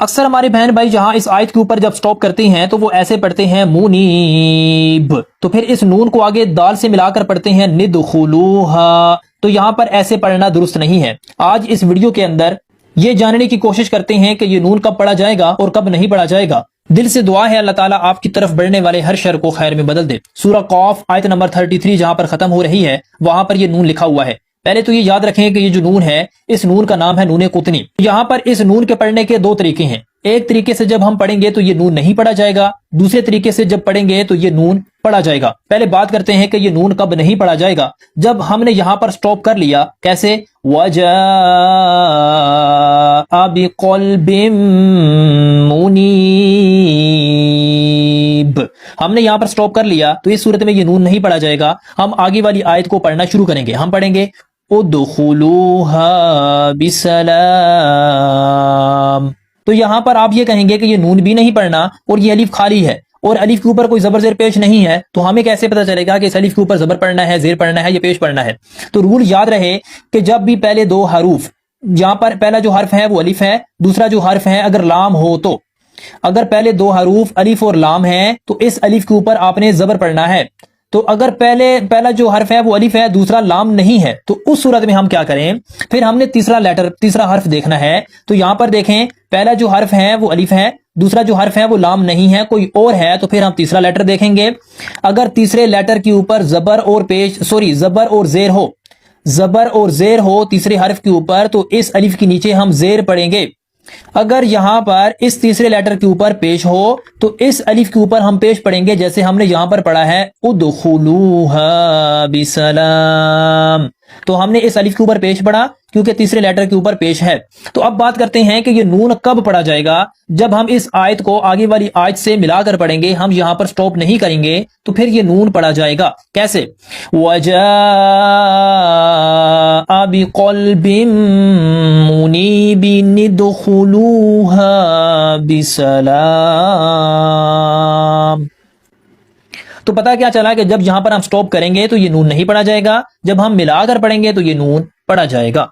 اکثر ہمارے بہن بھائی جہاں اس آیت کے اوپر جب سٹاپ کرتے ہیں تو وہ ایسے پڑھتے ہیں منیب، تو پھر اس نون کو آگے دال سے ملا کر پڑھتے ہیں ندخلوہا، تو یہاں پر ایسے پڑھنا درست نہیں ہے۔ آج اس ویڈیو کے اندر یہ جاننے کی کوشش کرتے ہیں کہ یہ نون کب پڑھا جائے گا اور کب نہیں پڑھا جائے گا۔ دل سے دعا ہے اللہ تعالیٰ آپ کی طرف بڑھنے والے ہر شر کو خیر میں بدل دے۔ سورہ قاف آیت نمبر 33 جہاں پر ختم ہو رہی ہے وہاں پر یہ نون لکھا ہوا ہے۔ پہلے تو یہ یاد رکھیں کہ یہ جو نون ہے اس نون کا نام ہے نون قطنی۔ یہاں پر اس نون کے پڑھنے کے دو طریقے ہیں، ایک طریقے سے جب ہم پڑھیں گے تو یہ نون نہیں پڑھا جائے گا، دوسرے طریقے سے جب پڑھیں گے تو یہ نون پڑھا جائے گا۔ پہلے بات کرتے ہیں کہ یہ نون کب نہیں پڑھا جائے گا۔ جب ہم نے یہاں پر سٹاپ کر لیا، کیسے؟ وَجَاءَ بِقَلْبٍ مُنِيبٍ، ہم نے یہاں پر سٹاپ کر لیا تو اس صورت میں یہ نون نہیں پڑھا جائے گا۔ ہم آگے والی آیت کو پڑھنا شروع کریں گے۔ ہم پڑھیں گے ادخلوها بسلام، تو یہاں پر آپ یہ کہیں گے کہ یہ نون بھی نہیں پڑھنا اور یہ الف خالی ہے اور الف کے اوپر کوئی زبر زیر پیش نہیں ہے، تو ہمیں کیسے پتہ چلے گا کہ اس الف کے اوپر زبر پڑھنا ہے، زیر پڑھنا ہے یا پیش پڑھنا ہے؟ تو رول یاد رہے کہ جب بھی پہلے دو حروف، یہاں پر پہلا جو حرف ہے وہ الف ہے، دوسرا جو حرف ہے اگر لام ہو، تو اگر پہلے دو حروف الف اور لام ہیں تو اس الف کے اوپر آپ نے زبر پڑھنا ہے۔ تو اگر پہلا جو حرف ہے وہ الف ہے، دوسرا لام نہیں ہے، تو اس صورت میں ہم کیا کریں؟ پھر ہم نے تیسرا حرف دیکھنا ہے۔ تو یہاں پر دیکھیں پہلا جو حرف ہے وہ الف ہے، دوسرا جو حرف ہے وہ لام نہیں ہے، کوئی اور ہے، تو پھر ہم تیسرا لیٹر دیکھیں گے۔ اگر تیسرے لیٹر کے اوپر زبر اور زیر ہو تیسرے حرف کے اوپر تو اس الف کے نیچے ہم زیر پڑھیں گے۔ اگر یہاں پر اس تیسرے لیٹر کے اوپر پیش ہو تو اس الف کے اوپر ہم پیش پڑھیں گے، جیسے ہم نے یہاں پر پڑھا ہے ادخلوها بسلام، تو ہم نے اس الف کے اوپر پیش پڑھا کیونکہ تیسرے لیٹر کے اوپر پیش ہے۔ تو اب بات کرتے ہیں کہ یہ نون کب پڑھا جائے گا؟ جب ہم اس آیت کو آگے والی آیت سے ملا کر پڑھیں گے، ہم یہاں پر سٹاپ نہیں کریں گے، تو پھر یہ نون پڑھا جائے گا۔ کیسے؟ وَجَاءَ بِقَلْبٍ مُنِيبٍ ادْخُلُوهَا بِسَلَامٍ۔ تو پتہ کیا چلا کہ جب یہاں پر ہم سٹاپ کریں گے تو یہ نون نہیں پڑھا جائے گا، جب ہم ملا کر پڑھیں گے تو یہ نون پڑھا جائے گا۔